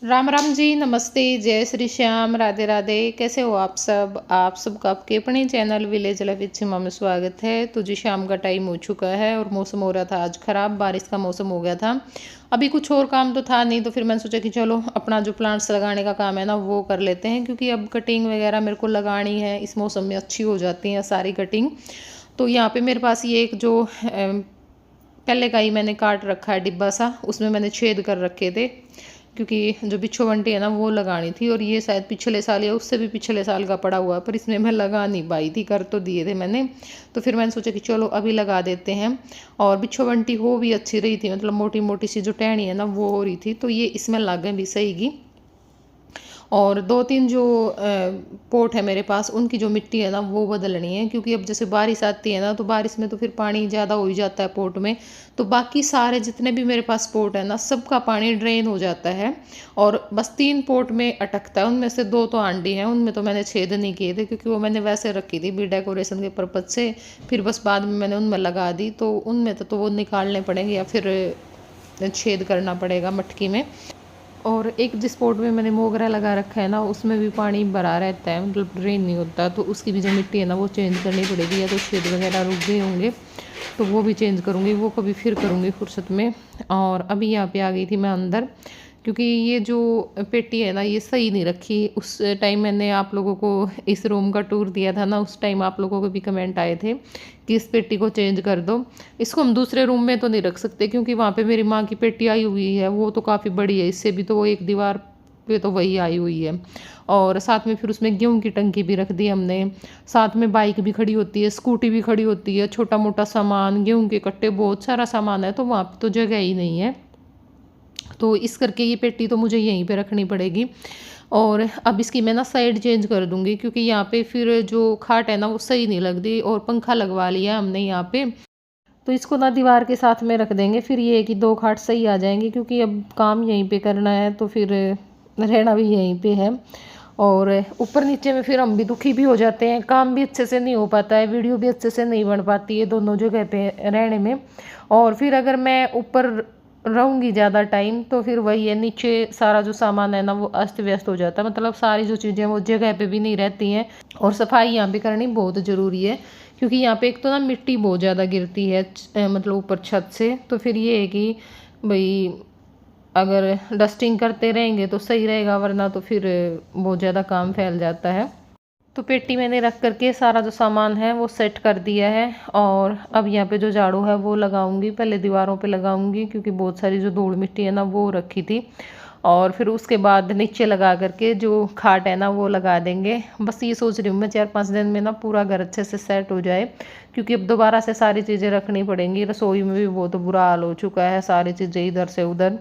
राम राम जी, नमस्ते, जय श्री श्याम, राधे राधे। कैसे हो आप सबका आपके अपने चैनल विलेज लाइफ विद सीमा में स्वागत है। तो जी शाम का टाइम हो चुका है और मौसम हो रहा था आज ख़राब, बारिश का मौसम हो गया था। अभी कुछ और काम तो था नहीं, तो फिर मैंने सोचा कि चलो अपना जो प्लांट्स लगाने का काम है ना वो कर लेते हैं, क्योंकि अब कटिंग वगैरह मेरे को लगानी है। इस मौसम में अच्छी हो जाती है सारी कटिंग। तो यहाँ पे मेरे पास ये एक जो पहले का ही मैंने काट रखा है डिब्बा सा, उसमें मैंने छेद कर रखे थे, क्योंकि जो बिच्छू बंटी है ना वो लगानी थी। और ये शायद पिछले साल या उससे भी पिछले साल का पड़ा हुआ है, पर इसमें मैं लगा नहीं पाई थी, कर तो दिए थे मैंने। तो फिर मैंने सोचा कि चलो अभी लगा देते हैं। और बिच्छू बंटी हो भी अच्छी रही थी, मतलब मोटी मोटी सी जो टहनी है ना वो हो रही थी, तो ये इसमें लगे भी सही की। और दो तीन जो पोट है मेरे पास, उनकी जो मिट्टी है ना वो बदलनी है, क्योंकि अब जैसे बारिश आती है ना तो बारिश में तो फिर पानी ज़्यादा हो ही जाता है पोट में। तो बाकी सारे जितने भी मेरे पास पोट है ना सबका पानी ड्रेन हो जाता है, और बस 3 पोट में अटकता है। उनमें से 2 तो आंडी हैं, उनमें तो मैंने छेद नहीं किए थे, क्योंकि वो मैंने वैसे रखी थी भी डेकोरेशन के पर्पज़ से। फिर बस बाद में मैंने उनमें लगा दी, तो उनमें तो वो निकालने पड़ेंगे या फिर छेद करना पड़ेगा मटकी में। और एक जिस पॉट में मैंने मोगरा लगा रखा है ना उसमें भी पानी भरा रहता है, मतलब ड्रेन नहीं होता। तो उसकी भी जो मिट्टी है ना वो चेंज करनी पड़ेगी, या तो छेद वगैरह रुक गए होंगे तो वो भी चेंज करूँगी, वो कभी फिर करूँगी फुर्सत में। और अभी यहाँ पे आ गई थी मैं अंदर, क्योंकि ये जो पेटी है ना ये सही नहीं रखी। उस टाइम मैंने आप लोगों को इस रूम का टूर दिया था ना, उस टाइम आप लोगों को भी कमेंट आए थे कि इस पेटी को चेंज कर दो। इसको हम दूसरे रूम में तो नहीं रख सकते, क्योंकि वहाँ पे मेरी माँ की पेटी आई हुई है, वो तो काफ़ी बड़ी है, इससे भी तो वो एक दीवार पे तो वही आई हुई है। और साथ में फिर उसमें गेहूं की टंकी भी रख दी हमने। साथ में बाइक भी खड़ी होती है, स्कूटी भी खड़ी होती है, छोटा मोटा सामान, गेहूं के कट्टे, बहुत सारा सामान है, तो वहाँ पे तो जगह ही नहीं है। तो इस करके ये पेटी तो मुझे यहीं पे रखनी पड़ेगी। और अब इसकी मैं ना साइड चेंज कर दूंगी, क्योंकि यहाँ पे फिर जो खाट है ना वो सही नहीं लगती। और पंखा लगवा लिया हमने यहाँ पे, तो इसको ना दीवार के साथ में रख देंगे, फिर ये है कि 2 खाट सही आ जाएंगे, क्योंकि अब काम यहीं पे करना है तो फिर रहना भी यहीं पे है। और ऊपर नीचे में फिर हम भी दुखी भी हो जाते हैं, काम भी अच्छे से नहीं हो पाता है, वीडियो भी अच्छे से नहीं बन पाती है दोनों जगह पे रहने में। और फिर अगर मैं ऊपर रहूँगी ज़्यादा टाइम तो फिर वही है, नीचे सारा जो सामान है ना वो अस्त व्यस्त हो जाता है, मतलब सारी जो चीज़ें वो जगह पे भी नहीं रहती हैं। और सफाई यहाँ पे करनी बहुत ज़रूरी है, क्योंकि यहाँ पे एक तो ना मिट्टी बहुत ज़्यादा गिरती है मतलब ऊपर छत से। तो फिर ये है कि भाई अगर डस्टिंग करते रहेंगे तो सही रहेगा, वरना तो फिर बहुत ज़्यादा काम फैल जाता है। तो पेटी मैंने रख करके सारा जो सामान है वो सेट कर दिया है। और अब यहाँ पे जो झाड़ू है वो लगाऊंगी, पहले दीवारों पे लगाऊंगी, क्योंकि बहुत सारी जो धूल मिट्टी है ना वो रखी थी। और फिर उसके बाद नीचे लगा करके जो खाट है ना वो लगा देंगे। बस ये सोच रही हूँ मैं 4-5 दिन में ना पूरा घर अच्छे से सेट हो जाए, क्योंकि अब दोबारा से सारी चीज़ें रखनी पड़ेंगी। रसोई में भी बहुत बुरा हाल हो चुका है, सारी चीज़ें इधर से उधर,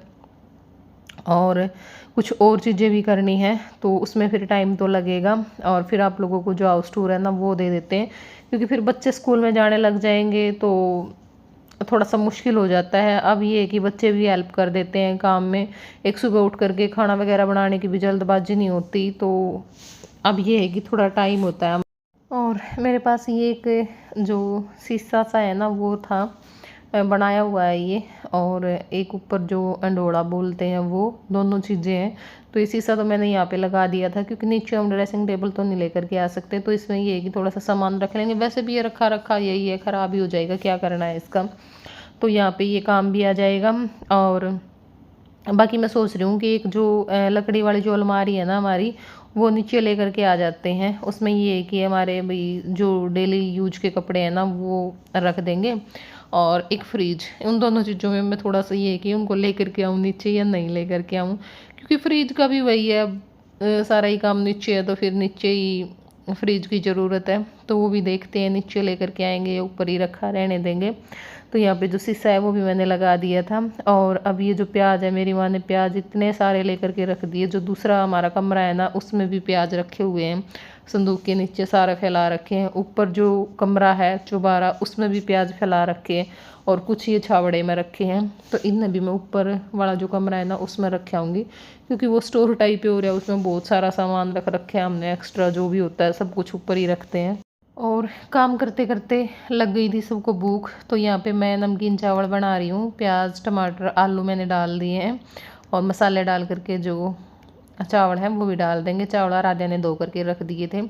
और कुछ और चीज़ें भी करनी है, तो उसमें फिर टाइम तो लगेगा। और फिर आप लोगों को जो हाउस टूर है ना वो दे देते हैं, क्योंकि फिर बच्चे स्कूल में जाने लग जाएंगे तो थोड़ा सा मुश्किल हो जाता है। अब ये है कि बच्चे भी हेल्प कर देते हैं काम में, एक सुबह उठ करके खाना वगैरह बनाने की भी जल्दबाजी नहीं होती, तो अब ये है कि थोड़ा टाइम होता है। और मेरे पास ये एक जो शीशा सा है ना वो था, बनाया हुआ है ये। और एक ऊपर जो अंडोड़ा बोलते हैं वो, दोनों चीज़ें हैं। तो ये शीशा तो मैंने यहाँ पे लगा दिया था, क्योंकि नीचे हम ड्रेसिंग टेबल तो नहीं लेकर के आ सकते, तो इसमें ये है कि थोड़ा सा सामान रख लेंगे। वैसे भी ये रखा रखा यही है, ख़राब ही हो जाएगा, क्या करना है इसका। तो यहाँ पे ये काम भी आ जाएगा। और बाकी मैं सोच रही हूँ कि एक जो लकड़ी वाली जो अलमारी है ना हमारी, वो नीचे लेकर के आ जाते हैं। उसमें ये है कि हमारे भाई जो डेली यूज के कपड़े हैं ना वो रख देंगे। और एक फ्रिज, उन दोनों चीज़ों में मैं थोड़ा सा ये है कि उनको लेकर के आऊँ नीचे या नहीं लेकर के आऊँ, क्योंकि फ्रिज का भी वही है, अब सारा ही काम नीचे है तो फिर नीचे ही फ्रिज की ज़रूरत है। तो वो भी देखते हैं, नीचे लेकर के आएंगे या ऊपर ही रखा रहने देंगे। तो यहाँ पे जो शीशा है वो भी मैंने लगा दिया था। और अब ये जो प्याज है, मेरी माँ ने प्याज इतने सारे लेकर के रख दिए। जो दूसरा हमारा कमरा है ना उसमें भी प्याज रखे हुए हैं, संदूक के नीचे सारे फैला रखे हैं। ऊपर जो कमरा है चौबारा, उसमें भी प्याज फैला रखे हैं, और कुछ ये छावड़े में रखे हैं। तो इनमें भी मैं ऊपर वाला जो कमरा है ना उसमें रखे आऊँगी, क्योंकि वो स्टोर टाइप हो रहा है, उसमें बहुत सारा सामान रख रखे हैं हमने, एक्स्ट्रा जो भी होता है सब कुछ ऊपर ही रखते हैं। और काम करते करते लग गई थी सबको भूख, तो यहाँ पे मैं नमकीन चावल बना रही हूँ। प्याज टमाटर आलू मैंने डाल दिए हैं, और मसाले डाल करके जो चावल है वो भी डाल देंगे। चावल आराध्या ने धो करके रख दिए थे।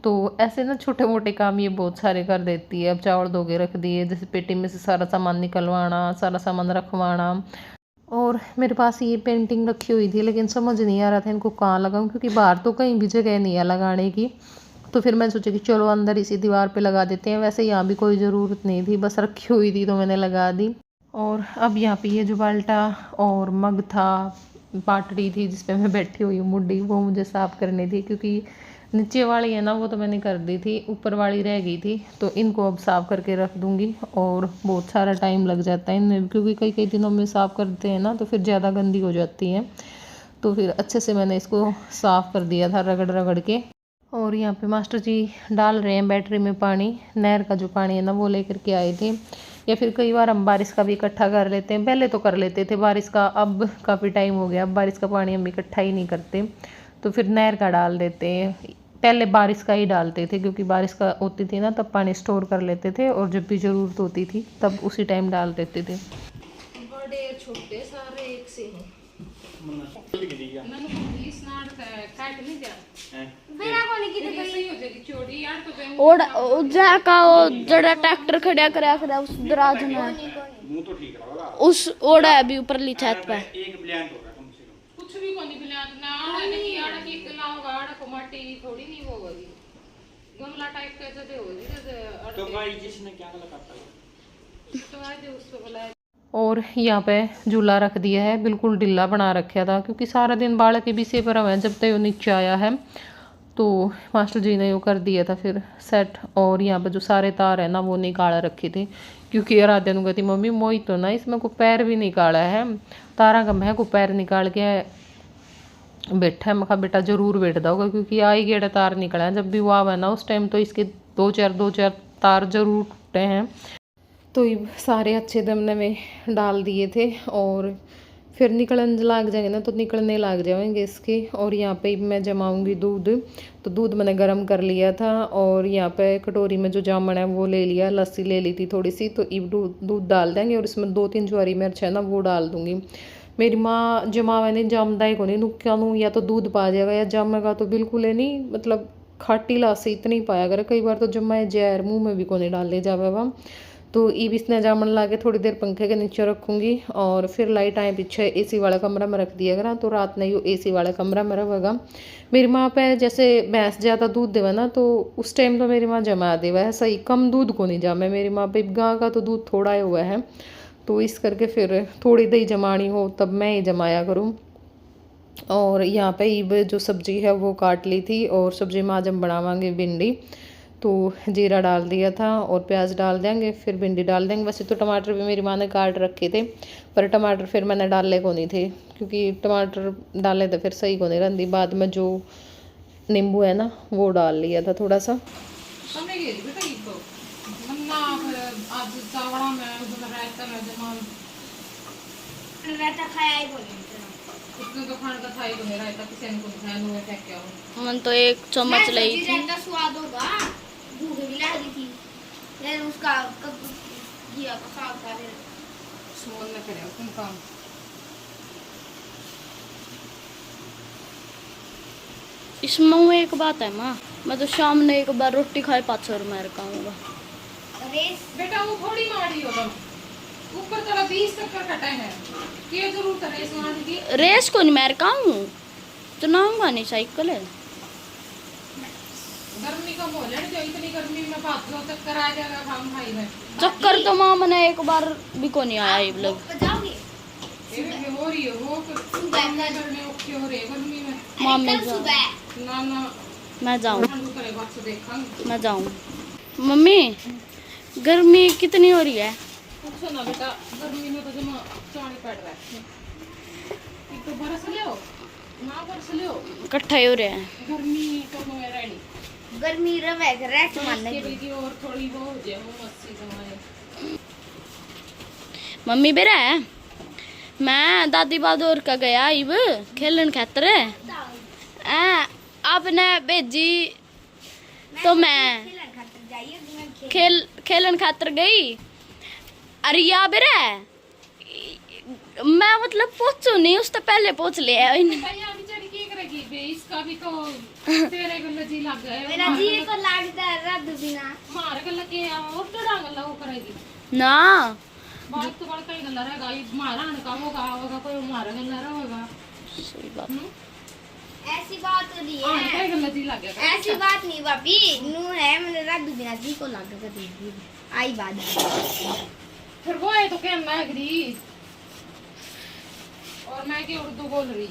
तो ऐसे ना छोटे मोटे काम ये बहुत सारे कर देती है। अब चावल धो के रख दिए, जैसे पेटी में से सारा सामान निकलवाना, सारा सामान रखवाना। और मेरे पास ये पेंटिंग रखी हुई थी, लेकिन समझ नहीं आ रहा था इनको कहाँ लगाऊं, क्योंकि बाहर तो कहीं भी जगह नहीं है लगाने की। तो फिर मैं सोचा कि चलो अंदर इसी दीवार पे लगा देते हैं। वैसे यहाँ भी कोई ज़रूरत नहीं थी, बस रखी हुई थी तो मैंने लगा दी। और अब यहाँ पे ये जो बाल्टा और मग था, पाटड़ी थी जिस पे मैं बैठी हुई हूँ मुड्डी, वो मुझे साफ़ करनी थी, क्योंकि नीचे वाली है ना वो तो मैंने कर दी थी, ऊपर वाली रह गई थी। तो इनको अब साफ़ करके रख दूँगी। और बहुत सारा टाइम लग जाता है इनमें भी, क्योंकि कई कई दिनों में साफ़ करते हैं ना तो फिर ज़्यादा गंदी हो जाती है। तो फिर अच्छे से मैंने इसको साफ़ कर दिया था रगड़ रगड़ के। और यहाँ पे मास्टर जी डाल रहे हैं बैटरी में पानी। नहर का जो पानी है ना वो लेकर के आए थे। या फिर कई बार हम बारिश का भी इकट्ठा कर लेते हैं। पहले तो कर लेते थे बारिश का, अब काफ़ी टाइम हो गया, अब बारिश का पानी हम इकट्ठा ही नहीं करते। तो फिर नहर का डाल देते हैं। पहले बारिश का ही डालते थे, क्योंकि बारिश का होती थी ना तब पानी स्टोर कर लेते थे, और जब भी ज़रूरत होती थी तब उसी टाइम डाल देते थे। बड़े छोटे सारे एक से हैं। और का जड़ा ट्रैक्टर खड़ा करा करा उस दराज में उस ओड़ा है भी ऊपर ली छत पे कुछ भी कोनी बिलान ना आड़ा नहीं आड़ा की लाओगा, आड़ा को माटी थोड़ी नहीं होगी, गमला टाइप का जदे होगी जदे। तो भाई जिसने क्या लगाता है तो आज उस पे बुलाया। और यहाँ पे झूला रख दिया है, बिल्कुल ढीला बना रखा था, क्योंकि सारा दिन बालक के विषय पर है जब तक वो नीचे आया है। तो मास्टर जी ने वो कर दिया था फिर सेट। और यहाँ पे जो सारे तार है ना वो निकाल रखे थे, क्योंकि आराध्या ने कहती मम्मी मोई तो ना इसमें को पैर भी निकाला है, तारा का मैं को पैर निकाल के बैठा है। मैं कहा बेटा जरूर बैठता होगा, क्योंकि आई गेड़ा तार निकला है। जब भी वो आवा ना उस टाइम तो इसके दो चार तार जरूर टूटे हैं। तो ये सारे अच्छे दमने में डाल दिए थे, और फिर निकलने लग जाएंगे ना तो निकलने लग जाएंगे इसके। और यहाँ पे मैं जमाऊंगी दूध। तो दूध मैंने गर्म कर लिया था, और यहाँ पे कटोरी में जो जामुन है वो ले लिया, लस्सी ले ली थी थोड़ी सी। तो ये दूध डाल देंगे, और इसमें 2-3 जो हरी मिर्च है ना वो डाल दूँगी। मेरी माँ जमावे नहीं जमदा ही को नहीं नुक्या नू, या तो दूध पा जाएगा या जमेगा तो बिल्कुल है नहीं, मतलब खाटी लासी इतनी पाया करे। कई बार तो जमाए जहर मुँह में भी को नहीं डाल ले जावे वह। तो ये बिस्ना जामन ला के थोड़ी देर पंखे के नीचे रखूँगी, और फिर लाइट आए पीछे एसी वाला कमरा में रख दिया करा, तो रात नहीं एसी वाला कमरा में रहेगा। मेरी माँ पे जैसे भैंस ज़्यादा दूध देवा ना तो उस टाइम तो मेरी माँ जमा देवा है सही, कम दूध को नहीं जामे मेरी माँ पे। गाँ का तो दूध थोड़ा ही हुआ है, तो इस करके फिर थोड़ी दही जमानी हो तब मैं ही जमाया करूँ। और यहाँ पे ये जो सब्ज़ी है वो काट ली थी, और सब्ज़ी में आज हम बनावांगे भिंडी। तो जीरा डाल दिया था और प्याज डाल देंगे, फिर भिंडी डाल देंगे। वैसे तो टमाटर भी मेरी माँ ने काट रखे थे, पर टमाटर फिर मैंने डाले को नहीं थे, क्योंकि टमाटर डाले तो फिर सही को नहीं रहती। बाद में जो नींबू है ना वो डाल लिया था थोड़ा सा। मन तो एक चम्मच ली थी। स्वाद होगा, भूख भी लगी थी, फिर उसका किया का साग का फिर सुमन ने करे तुम काम। इसमें एक बात है माँ, मैं तो शाम ने एक बार रोटी खाए 500 मेरे खाऊंगा। बेटा वो थोड़ी मारी होगा, ऊपर थोड़ा 20 चक्कर कटा है, क्या जरूरत है रेस मारने की? रेस को नहीं मेरे खाऊं, चलाऊंगा नहीं साइकिल है। गर्मी कम हो जाए, जो इतनी गर्मी में 500 चक्कर आ जाएगा हम भाई में। चक्कर तो माँ मैंने एक बार भी को नहीं आया ये लोग। जाओगे हो रही है वो करने ओके हो रही है गर्मी में। माँ मैं ना ना मैं जाऊँ, मैं जाऊँ। मम्मी गर्मी कितनी हो रही है? पूछो ना बेटा, गर्मी में तो जमा चाणी पड़ रहा है। एक तो बरस लियो ना बरस लियो, इकट्ठा हो रहा है गर्मी तो मैं रेडी। गर्मी रवे रेस्ट मारने की और थोड़ी वो हो जाए वो मस्ती जमाए। मम्मी बेरा है, मैं दादी बहादुर का गया इब खेलन खातर, आपने भेजी तो मैं खेलन खातर गई। अरिया बेरा मैं मतलब पहुंचू नहीं, उससे पहले पहुंच लिया इन। भैया बेचारी की करेगी बे, इसका भी तो तेरे गल्ला जी लग गए। मेरा जी को लगता है रद्द बिना मार गल्ला के और तो गल्ला वो करेगी ना बात तो बड़ा कई गल्ला रहेगा, ये मारा का होगा कोई मारा गल्ला रहेगा। सही बात। ऐसी बात तो नहीं है, कई गल्ला जी लग गया। ऐसी बात नहीं भाभी, नू है मैंने रद्द बिना जी को लगता थी आई बात फिर वो है तो क्या मैं अग्री और मैं की उर्दू बोल रही।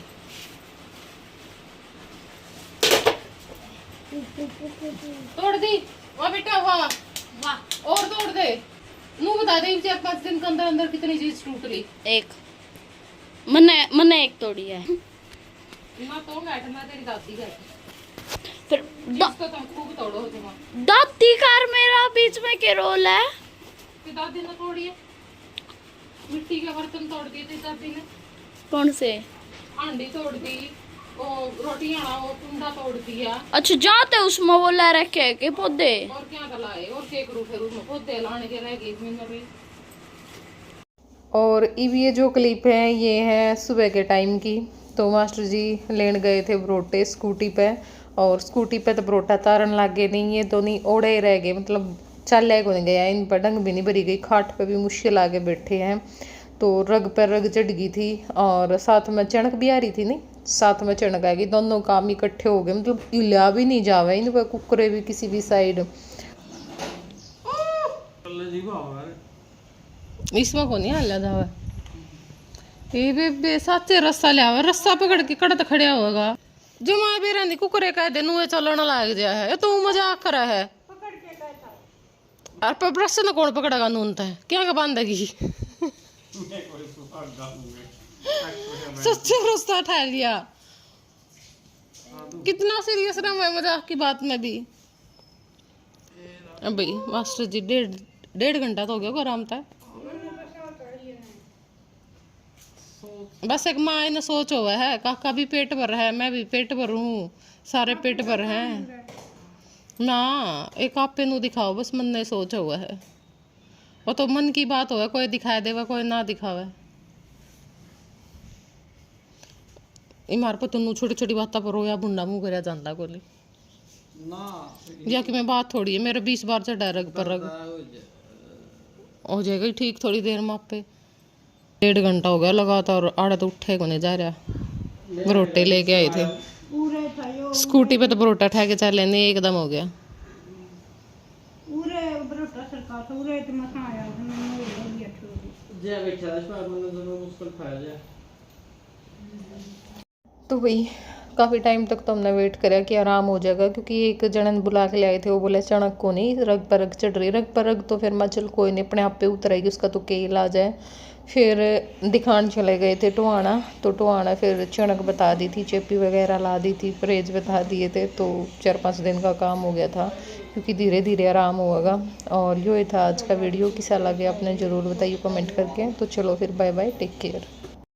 तोड़ दी वाह बेटा वाह वाह, और तोड़ दे। मुंह बता दे 4-5 दिन के अंदर अंदर कितनी चीज टूट रही। एक मैंने एक तोड़ी है। मैं तो बैठना तेरी दादी है फिर इसको तुम खूब तोड़ो हो तुम। दादी कार मेरा बीच में क्या रोल है? कि दादी ने तोड़ी है, मिट्टी के बर्तन तोड़ दिए थे दादी ने। कौन से? हांडी तोड़ दी, वो रोटियां वो कुंडा तोड़ दिया। अच्छा जाते उसमें वो ले रखे के पौधे। और क्या गलाए और केक रूठे रूठ में पौधे लाने के रह गए मैंने भी। और ये जो क्लिप है ये है सुबह के टाइम की। तो मास्टर जी लेन गए थे बरोटे स्कूटी पे, और स्कूटी पे तो बरोटा तारन लग गए नहीं, ये दोनों ओढ़े ही रह गए, मतलब चल को नहीं गया, इन पर डंग भी नहीं भरी गई, खाट पे भी मुश्किल आगे बैठे हैं। तो रग पर रग चढ़ गई थी और साथ में चणक भी आ रही थी, नहीं साथ में चणक आ गई, दोनों काम इकट्ठे हो गए, मतलब हिला भी नहीं जावा इन पर कुकरे भी किसी भी साइड। इसमें को नहीं हल्ला जावा, ये बे साचे रस्सा लिया हुआ, रस्सा पकड़ के कड़त खड़िया होगा जो माँ बेरा नहीं कुकरे कह दे नुए चलना लग जाए है, तू मजाक करा है। और पर ब्रश ने कौन पकड़ेगा नून तय क्या का बांधेगी। सच्चे रस्ता उठा लिया, कितना सीरियस रहा मैं मजाक की बात में भी। अब भाई मास्टर जी 1.5 घंटा तो हो गया आराम था। बस एक माँ ने सोच हुआ है, काका भी पेट भर है, मैं भी पेट भर हूँ, सारे पेट भर हैं ना, एक आपे नु दिखाओ बस मन ने सोच हुआ है, वो तो मन की बात होगा, कोई दिखाए देगा कोई ना दिखावे। इमार पर तुम छोटी छोटी बातों पर रोया बुंडा मुंह कर जाता कोली ना, या कि मैं बात थोड़ी है, मेरा 20 बार चढ़ा रग पर रग हो जाएगा ठीक थोड़ी देर में आपे। 1.5 घंटा हो गया लगातार, आड़े तो उठे को नहीं जा रहा, बरोटे लेके आए थे स्कूटी पे, तो बरोटा ठह के चले नहीं एकदम हो गया। तो वही काफ़ी टाइम तक तो हमने वेट करा कि आराम हो जाएगा, क्योंकि एक जनन बुला के ले आए थे, वो बोले चणक को नहीं रग पर रग चढ़ रही, रग पर रग तो फिर मैं चल कोई नहीं अपने आप पे उतरेगी, उसका तो के इलाज है। फिर दिखाने चले गए थे टोहाना, तो टोहाना फिर चणक बता दी थी, चेपी वगैरह ला दी थी, परहेज बता दिए थे, तो 4-5 दिन का काम हो गया था, क्योंकि धीरे धीरे आराम होगा। और ये था आज का वीडियो, कैसा लगे आपने ज़रूर बताइए कमेंट करके। तो चलो फिर बाय बाय, टेक केयर।